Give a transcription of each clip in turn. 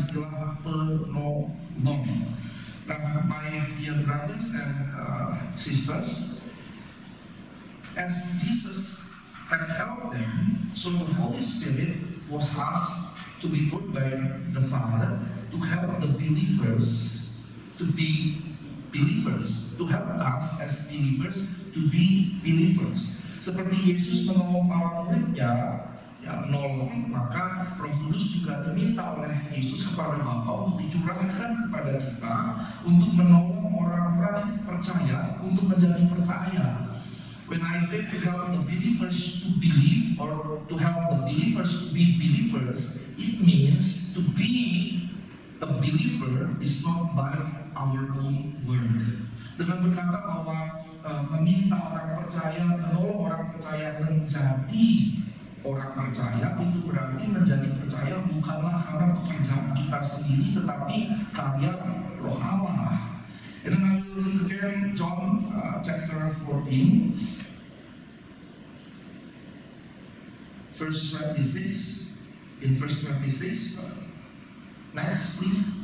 istilah penolong. Nah, my dear brothers and sisters, as Jesus had helped them, so the Holy Spirit was asked to be put by the Father to help the believers to be believers, to help us as believers to be believers. Seperti Yesus menolong para muridnya, ya nolong, maka Roh Kudus juga diminta oleh Yesus kepada Bapa untuk dicurahkan kepada kita untuk menolong orang-orang percaya untuk menjadi percaya. When I say to help the believers to believe or to help the believers to be believers, it means to be a believer is not by our own word. Dengan berkata bahwa meminta orang percaya, menolong orang percaya menjadi orang percaya, itu berarti menjadi percaya bukanlah karena pekerjaan kita sendiri, tetapi karya Roh Allah. And then I will read again John chapter 14, verse 26. In verse 26, next please.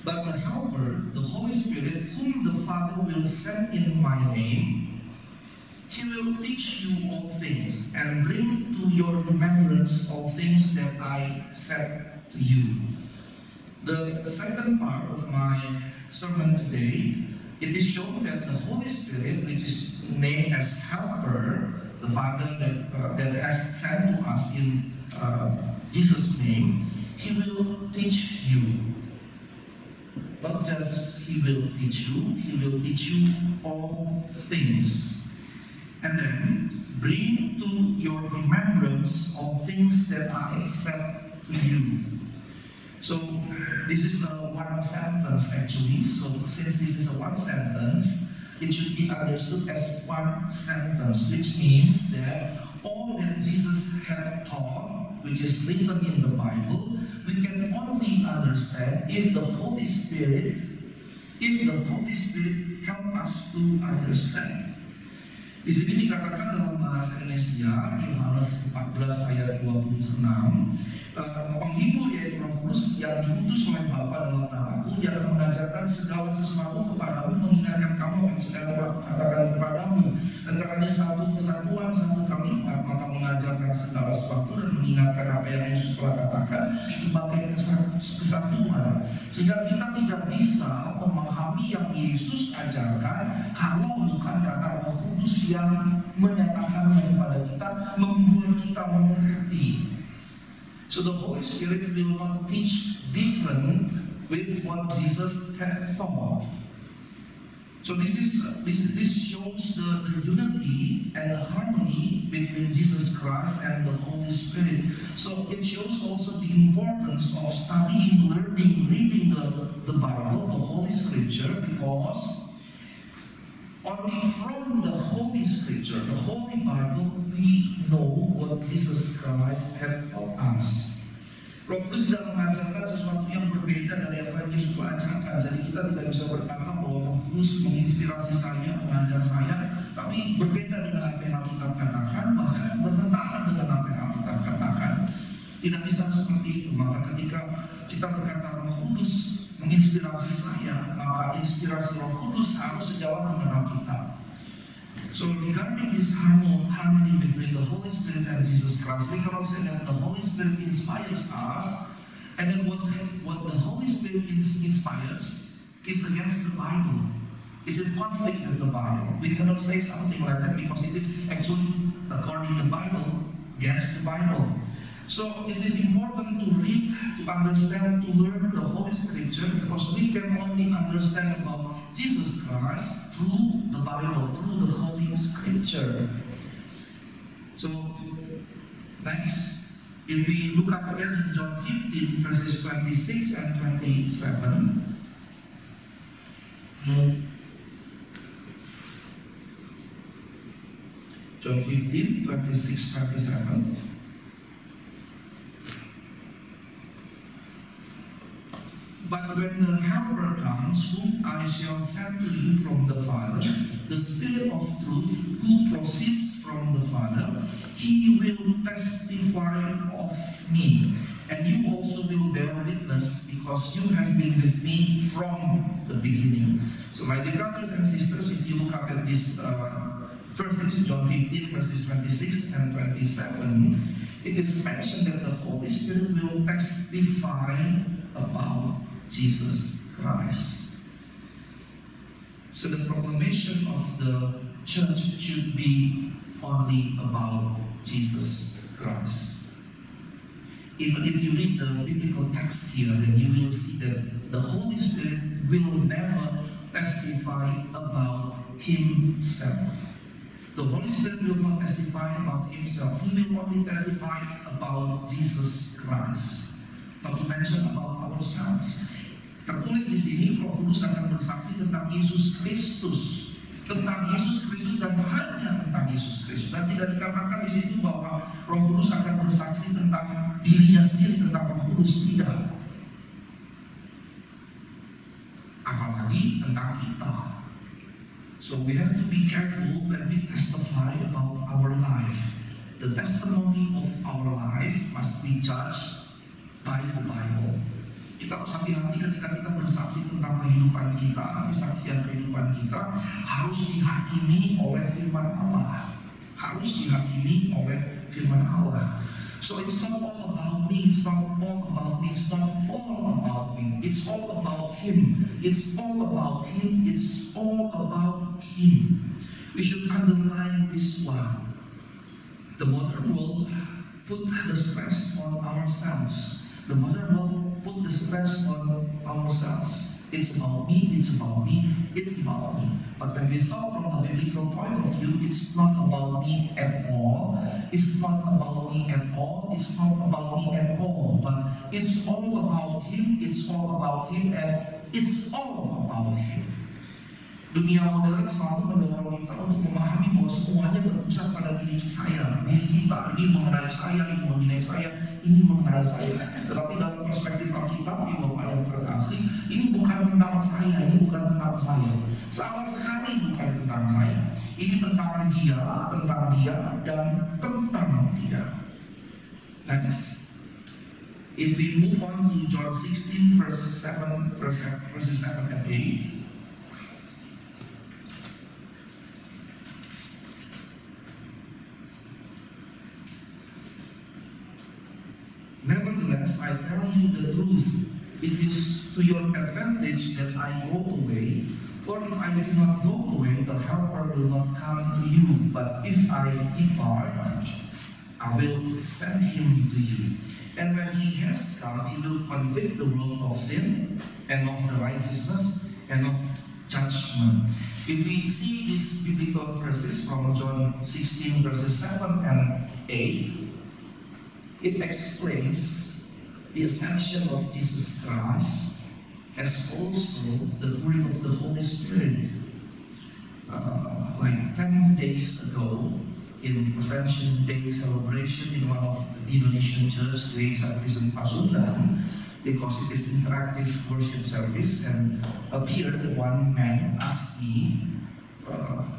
But the Helper, the Holy Spirit, whom the Father will send in my name, He will teach you all things and bring to your remembrance all things that I said to you. The second part of my sermon today, it is shown that the Holy Spirit, which is named as Helper, the Father that has sent to us in Jesus' name, He will teach you. Not just He will teach you, He will teach you all things. And then bring to your remembrance all things that I said to you. So this is a one sentence actually. So since this is a one sentence, it should be understood as one sentence, which means that all that Jesus had taught, which is written in the Bible, we can only understand if the Holy Spirit help us to understand. Di sini dikatakan dalam bahasa Indonesia, Yohanes 14 ayat 26, penghibur yaitu Roh Kudus yang diutus oleh Bapa dalam namaku, Dia akan mengajarkan segala sesuatu kepadamu, mengingatkan kamu akan segala katakan kepadamu. Dan karena satu kesatuan, satu kalimat, maka mengajarkan segala sesuatu dan mengingatkan apa yang Yesus telah katakan sebagai kesatuan. Sehingga kita tidak bisa memahami yang Yesus ajarkan kalau bukan kata Roh Kudus yang menyatakannya kepada kita, membuat kita mengerti. So the Holy Spirit will not teach different with what Jesus had taught. So this shows the unity and the harmony between Jesus Christ and the Holy Spirit. So it shows also the importance of studying, learning, reading the Bible, the Holy Scripture, because only from the Holy Scripture, the Holy Bible, we know what Jesus Christ had taught us. Roh Kudus tidak mengajarkan sesuatu yang berbeda dari apa yang Yesus ajarkan. Jadi kita tidak bisa berkata bahwa Roh Kudus menginspirasi saya, mengajar saya, tapi berbeda dengan apa yang Alkitab katakan, bahkan bertentangan dengan apa yang Alkitab katakan. Tidak bisa seperti itu. Maka ketika kita berkata Roh Kudus menginspirasi saya, maka inspirasi Roh Kudus harus sejalan dengan Alkitab. So regarding this harmony between the Holy Spirit and Jesus Christ, we cannot say that the Holy Spirit inspires us, and then what the Holy Spirit inspires is against the Bible. Is in conflict with the Bible. We cannot say something like that because it is actually according to the Bible against the Bible. So it is important to read, to understand, to learn the Holy Scripture, because we can only understand about Jesus Christ through the Bible, through the Holy Scripture. So next, if we look up again in John 15 verses 26 and 27. John 15, 26, 27. But when the Helper comes, whom I shall send to you from the Father, the Spirit of truth who proceeds from the Father, he will testify of me. And you also will bear witness because you have been with me from the beginning. So my dear brothers and sisters, if you look up at this verses, John 15 verses 26 and 27, it is mentioned that the Holy Spirit will testify about Jesus Christ. So the proclamation of the church should be only about Jesus Christ. Even if you read the biblical text here, then you will see that the Holy Spirit will never testify about himself. The Holy Spirit will not testify about himself. He will only testify about Jesus Christ. Not to mention about ourselves. Tertulis di sini, Roh Kudus akan bersaksi tentang Yesus Kristus, tentang Yesus Kristus dan hanya tentang Yesus Kristus. Dan tidak dikatakan di situ bahwa Roh Kudus akan bersaksi tentang dirinya sendiri, tentang Roh Kudus, tidak. Apalagi tentang kita. So we have to be careful when we testify about our life. The testimony of our life must be judged by the Bible. Kita harus hati-hati ketika kita bersaksi tentang kehidupan kita, kesaksian kehidupan kita harus dihakimi oleh firman Allah. Harus dihakimi oleh firman Allah. So it's not all about me, it's not all about me, it's not all about me. It's all about Him. It's all about Him. It's all about Him. We should underline this one. The modern world put the stress on ourselves. The modern world put the stress on ourselves. It's about me, it's about me, it's about me. But when we thought from the biblical point of view, it's not about me at all. It's not about me at all. It's not about me at all. But it's all about Him, it's all about Him, and it's all about Him. Dunia modern selalu mendorong kita untuk memahami bahwa semuanya berpusat pada diri saya, diri kita. Ini mengenai saya, ini mengenai saya, ini mengenai saya. Tetapi dalam perspektif Alkitab di Bapak yang terkasih, ini bukan tentang saya, ini bukan tentang saya. Sama sekali bukan tentang saya. Ini tentang dia, dan tentang dia. Next, if we move on to John 16 verses 7 and 8. Nevertheless, I tell you the truth. It is to your advantage that I go away. For if I do not go away, the Helper will not come to you. But if I depart, I will send him to you. And when he has come, he will convict the world of sin, and of the righteousness, and of judgment. If we see these biblical verses from John 16 verses 7 and 8, it explains the ascension of Jesus Christ as also the pouring of the Holy Spirit. Like 10 days ago, in Ascension Day celebration in one of the Indonesian church, Gereja Kristen Pasundan, because it is interactive worship service, and appeared one man asked me,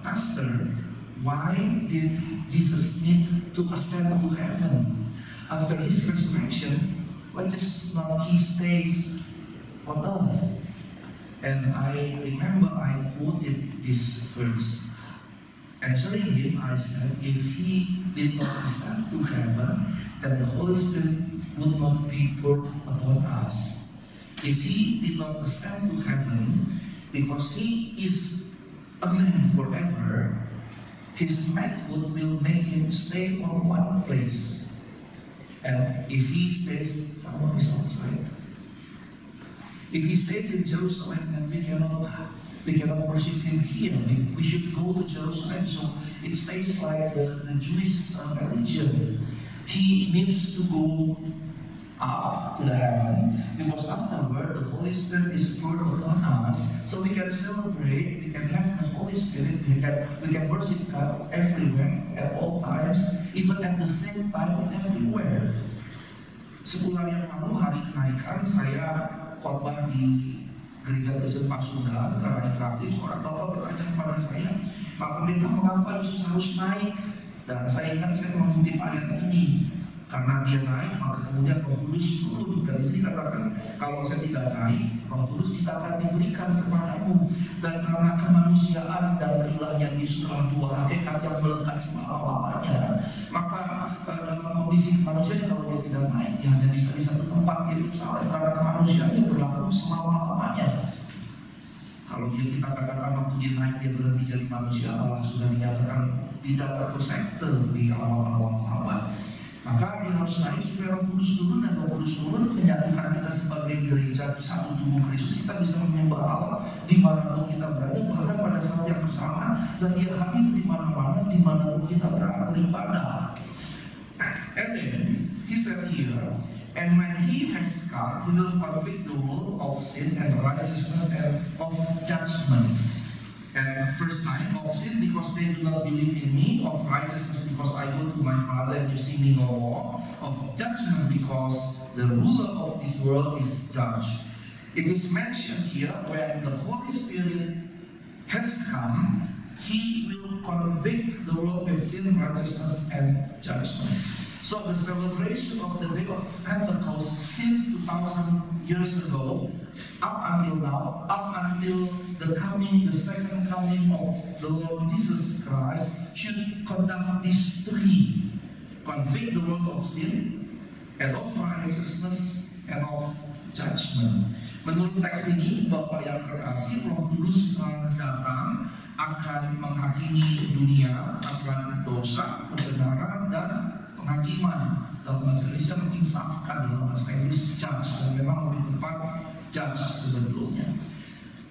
Pastor, why did Jesus need to ascend to heaven? After his resurrection, why just not he stays on earth? And I remember I quoted this verse. Answering him, I said, if he did not ascend to heaven, then the Holy Spirit would not be poured upon us. If he did not ascend to heaven, because he is a man forever, his manhood will make him stay on one place. And if he stays, someone is outside. If he stays in Jerusalem, then we cannot worship him here. We should go to Jerusalem. So it stays like the Jewish religion. He needs to go up to the heaven, because afterward the Holy Spirit is poured upon us, so we can celebrate, we can have the Holy Spirit, we can worship God everywhere, at all times, even at the same time and everywhere. Sebulan yang lalu hari kenaikan, saya khotbah di Gereja Kristen Pasundan, karena interaktif, seorang bapak bertanya kepada saya, Pak Pendeta, mengapa Yesus harus naik? Dan saya ingat saya mengutip ayat ini, karena dia naik maka kemudian Roh Kudus turun. Dan di sini katakan kalau saya tidak naik, Roh Kudus tidak akan diberikan kepadamu. Dan karena kemanusiaan dan keilahian Yesus telah dua hakikat yang melekat selama-lamanya, maka dalam kondisi kemanusiaan kalau dia tidak naik, dia hanya bisa di satu tempat, yaitu Yerusalem, karena kemanusiaannya berlaku selama-lamanya. Kalau kita katakan waktu dia naik dia berhenti jadi manusia, Allah sudah dinyatakan tidak sekte di awal-awal abad. Maka dia harus naik supaya Roh Kudus turun, dan Roh Kudus turun menyatukan kita sebagai gereja satu tubuh Kristus. Kita bisa menyembah Allah di mana pun kita berada, bahkan pada saat yang bersamaan, dan dia hadir di mana-mana, di mana pun kita beribadah. And then he said here, and when he has come, he will convict the world of sin and righteousness and of judgment. And first time of sin because they do not believe in me, of righteousness because I go to my Father and you see me no more, of judgment because the ruler of this world is judged. It is mentioned here when the Holy Spirit has come, he will convict the world with sin, righteousness and judgment. So the celebration of the day of Pentecost since 2,000 years ago, up until now, up until the second coming of the Lord Jesus Christ, should conduct these three: convict the world of sin, and of righteousness, and of judgment. Menurut teks ini, Bapak yang terkasih, Roh Kudus datang akan menghakimi dunia akan dosa, kebenaran, dan penghakiman. Dalam bahasa Indonesia menginsafkan, dalam bahasa Inggris judge, dan memang lebih tepat judge sebetulnya.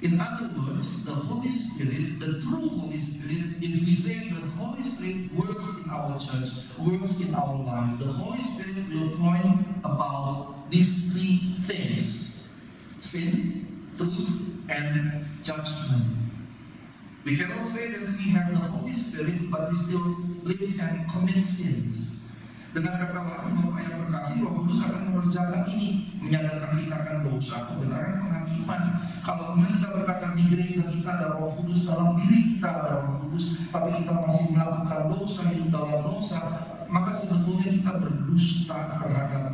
In other words, the Holy Spirit, the true Holy Spirit, if we say the Holy Spirit works in our church, works in our life, the Holy Spirit will point about these three things: sin, truth, and judgment. We cannot say that we have the Holy Spirit but we still live and commit sins. Dengan kata lain, Bapak yang terkasih, Roh Kudus akan mengerjakan ini, menyadarkan kita akan dosa, kebenaran, penghakiman. Kalau kemudian kita berkata di gereja kita ada Roh Kudus, dalam diri kita ada Roh Kudus, tapi kita masih melakukan dosa, hidup dalam dosa, maka sebetulnya kita berdusta terhadap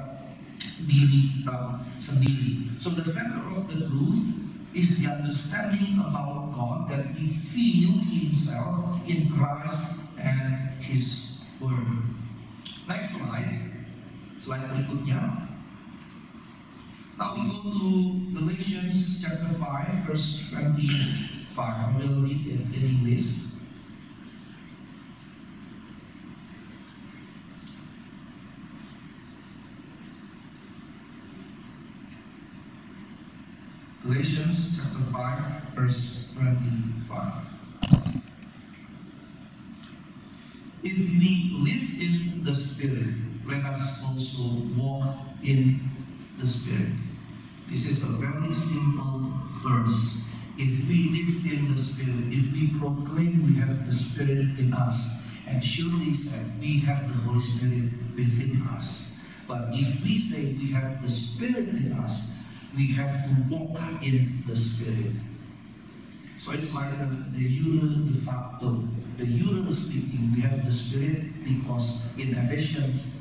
diri kita sendiri. So the center of the truth is the understanding about God, that we feel Himself in Christ and His Word. Next slide berikutnya. Now we go to Galatians chapter 5 verse 25. I will read it in English. Galatians chapter 5 verse 25. If we live in the Spirit, let us also walk in the Spirit. This is a very simple verse. If we live in the Spirit, if we proclaim we have the Spirit in us, and surely said we have the Holy Spirit within us. But if we say we have the Spirit in us, we have to walk in the Spirit. So it's like the jure de facto. The jure speaking, we have the Spirit because in Ephesians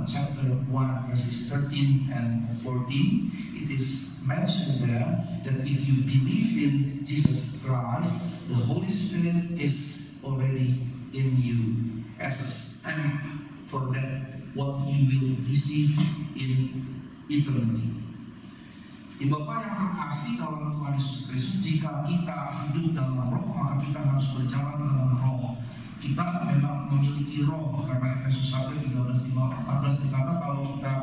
chapter 1 verses 13 and 14, it is mentioned there that if you believe in Jesus Christ, the Holy Spirit is already in you as a stamp for that what you will receive in eternity. Bapak yang terkasih dalam Tuhan Yesus Kristus, jika kita hidup dalam roh, maka kita harus berjalan dalam roh. Kita memang memiliki roh, karena Efesus 1, 13, 14 berkata kalau kita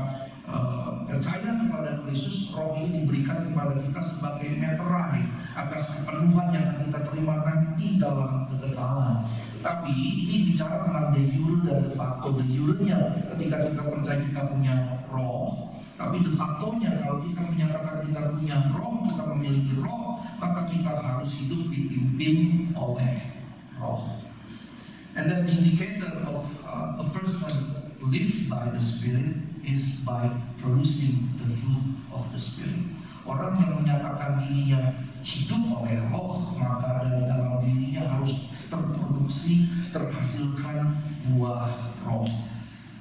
percaya kepada Kristus, roh ini diberikan kepada kita sebagai meterai atas kepenuhan yang akan kita terima nanti dalam kekekalan. Tetapi ini bicara tentang de jure dan de facto. De jurenya ketika kita percaya kita punya roh, tapi de factonya kalau kita menyatakan kita punya roh, kita memiliki roh, maka kita harus hidup dipimpin oleh roh. And the indicator of a person lived by the Spirit is by producing the fruit of the Spirit. Orang yang menyatakan dirinya hidup oleh roh, maka dari dalam dirinya harus terproduksi, terhasilkan buah roh.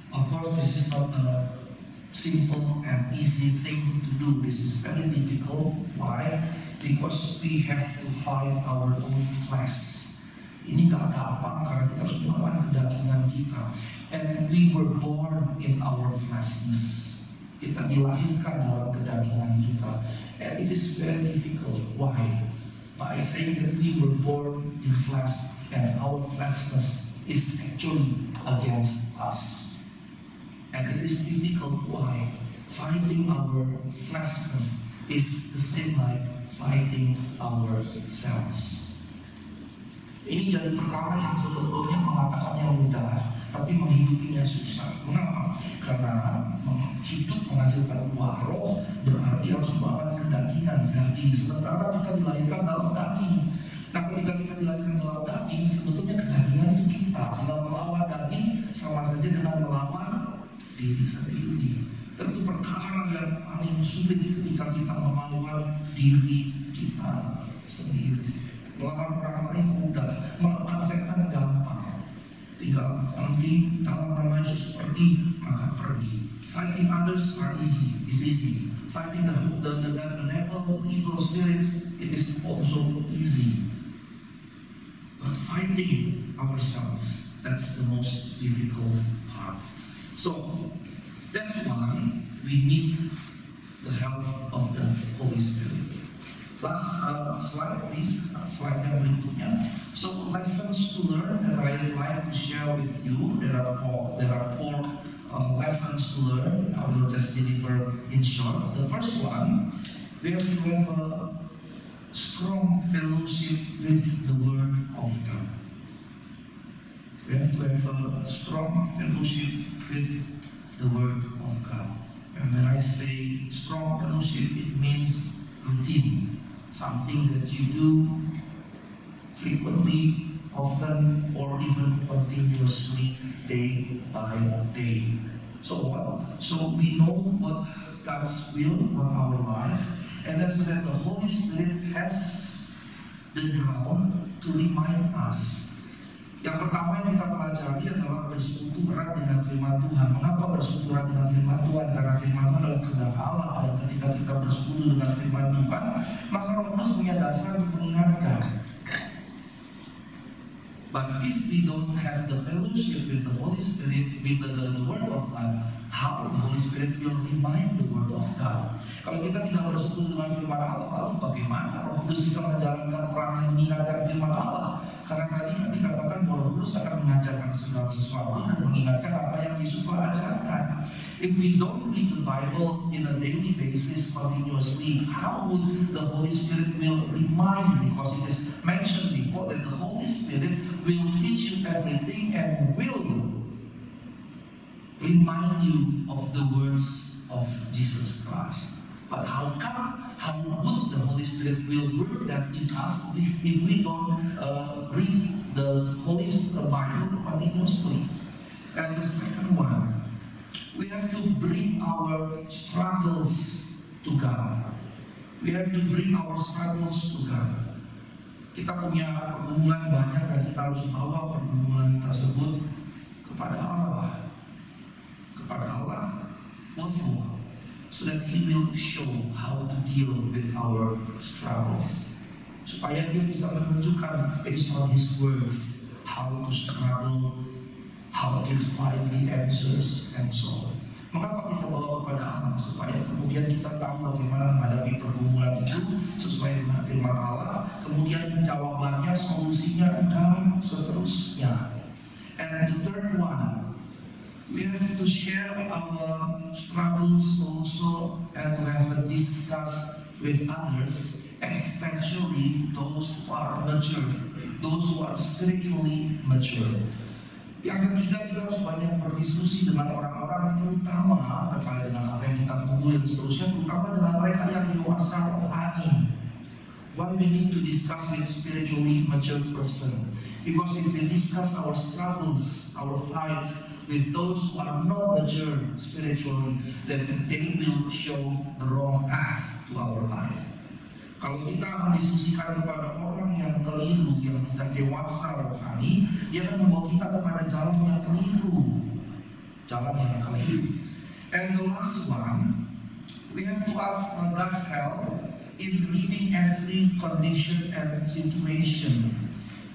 Of course, this is not a simple and easy thing to do. This is very difficult. Why? Because we have to fight our own flesh. Ini gak gampang karena kita harus melawan kedagingan kita. And we were born in our fleshness. Kita dilahirkan dalam kedagingan kita. And it is very difficult. Why? By saying that we were born in flesh and our fleshness is actually against us. And it is difficult. Why? Fighting our fleshness is the same like fighting ourselves. Ini jadi perkara yang sebetulnya mengatakannya mudah, tapi menghidupinya susah. Mengapa? Karena hidup menghasilkan buah roh berarti harus melawan kedagingan, daging. Sementara kita dilahirkan dalam daging. Nah, ketika kita dilahirkan dalam daging, sebetulnya kedagingan itu kita. Sedang melawan daging sama saja dengan melawan diri sendiri. Tentu perkara yang paling sulit ketika kita melawan diri kita sendiri. Melawan orang lain mudah, melawan setan gampang. Tinggal penting dalam nama Yesus pergi, maka pergi. Fighting others are easy, is easy. Fighting the devil, evil spirits, it is also easy. But fighting ourselves, that's the most difficult part. So that's why we need the help of the Holy Spirit. Last slide, please. Slide yang berikutnya. So lessons to learn that I would like to share with you. There are four lessons to learn. I will just deliver in short. The first one, we have to have a strong fellowship with the Word of God. We have to have a strong fellowship with the Word of God. And when I say strong fellowship, it means routine. Something that you do frequently, often, or even continuously, day by day. So what? So we know what God's will on our life, and that's that the Holy Spirit has the ground to remind us. Yang pertama yang kita pelajari adalah bersekutu erat dengan firman Tuhan. Mengapa bersekutu erat dengan firman Tuhan? Karena firman Tuhan adalah kehendak Allah. Dan ketika kita bersekutu dengan firman Tuhan, maka Roh Kudus punya dasar untuk mengingatkan. But if we don't have the fellowship with the Holy Spirit, with the Word of God, how the Holy Spirit will remind the Word of God? Kalau kita tidak bersekutu dengan firman Allah, lalu bagaimana Roh Kudus bisa menjalankan peran yang mengingatkan firman Allah? Karena tadi kan dikatakan bahwa Roh Kudus akan mengajarkan segala sesuatu dan mengingatkan apa yang Yesus telah ajarkan. If we don't read the Bible in a daily basis continuously, how would the Holy Spirit will remind? Because it is mentioned before that the Holy Spirit will teach you everything and will remind you of the words of Jesus Christ. But how would the Holy Spirit will work that in us if we don't read the Holy Bible continuously? And the second one, we have to bring our struggles to God. We have to bring our struggles to God. Kita punya pergumulan banyak dan kita harus bawa pergumulan tersebut kepada Allah. Kepada Allah. What for? So that He will show how to deal with our struggles. Supaya Dia bisa menunjukkan based on His words how to struggle, how to find the answers, and so on. Mengapa kita bawa kepada Allah? Supaya kemudian kita tahu bagaimana menghadapi pergumulan itu sesuai dengan firman Allah. Kemudian jawabannya, solusinya, dan seterusnya. And the third one, we have to share our struggles also and to have a discuss with others, especially those who are mature, those who are spiritually mature. Yang ketiga, kita harus banyak berdiskusi dengan orang-orang terutama terkait dengan apa yang kita tunggu dan seterusnya, terutama dengan mereka yang dewasa rohani. Why we need to discuss with spiritually mature person? Because if we discuss our struggles, our fights with those who are not mature spiritually, then they will show the wrong path to our life. Kalau kita mendiskusikan kepada orang yang keliru, yang tidak dewasa rohani, dia akan membawa kita kepada jalan yang keliru. Jalan yang keliru. And the last one, we have to ask God's help in reading every condition and situation.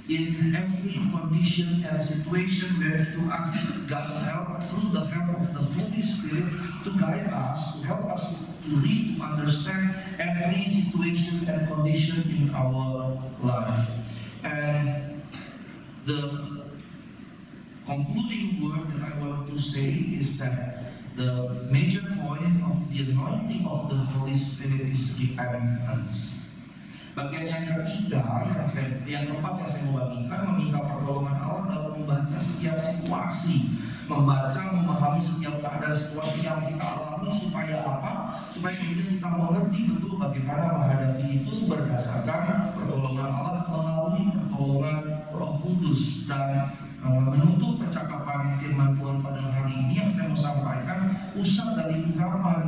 In every condition and situation, we have to ask God's help through the help of the Holy Spirit to guide us, to help us to read, to understand every situation and condition in our life. And the concluding word that I want to say is that the major point of the anointing of the Holy Spirit is repentance. Bagian yang ketiga, yang keempat yang saya mau bagikan, meminta pertolongan Allah dalam membaca setiap situasi, memahami setiap keadaan situasi yang kita alami, supaya apa? Supaya kemudian kita mengerti betul bagaimana menghadapi itu berdasarkan pertolongan Allah melalui pertolongan Roh Kudus. Dan menutup percakapan firman Tuhan pada hari ini yang saya mau sampaikan, pusat dari pengurapan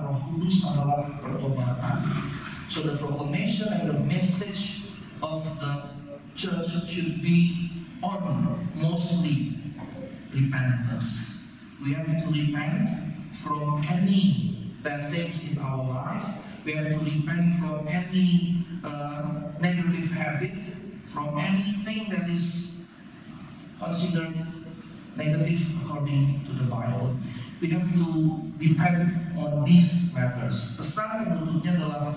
Roh Kudus adalah pertobatan. So the proclamation and the message of the church should be on mostly repentance. We have to repent from any bad things in our life. We have to repent from any negative habit, from anything that is considered negative according to the Bible. We have to depend on these matters. Pesan penutupnya adalah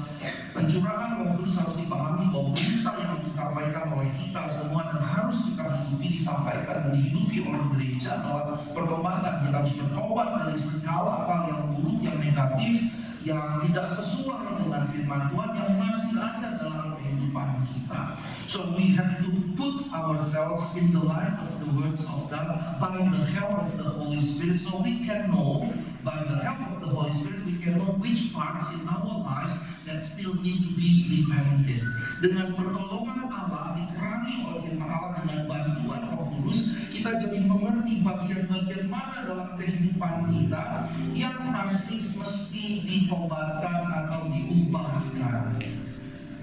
pencurahan Roh Kudus harus dipahami bahwa berita yang disampaikan oleh kita semua dan harus kita hidupi, disampaikan dan dihidupi oleh gereja adalah pertobatan. Kita harus bertobat dari segala hal yang buruk, yang negatif, yang tidak sesuai dengan firman Tuhan yang masih ada dalam kehidupan kita. So we have to put ourselves in the light of the words of God by the help of the Holy Spirit, so we can know, by the help of the Holy Spirit, we can know which parts in our lives that still need to be repented. Dengan pertolongan Allah, diterangi oleh firman Allah dengan bantuan Roh Kudus, kita jadi mengerti bagian-bagian mana dalam kehidupan kita yang masih mesti ditobatkan atau diubahkan.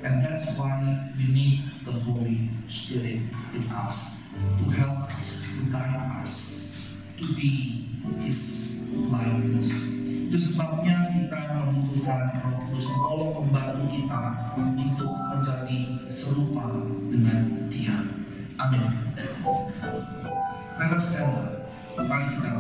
And that's why we need the Holy Spirit in us to help us, to guide us, to be His likeness. Itu sebabnya kita membutuhkan Roh Kudus menolong, membantu kita untuk menjadi serupa dengan Dia. Amin. Let us stand up. Mari kita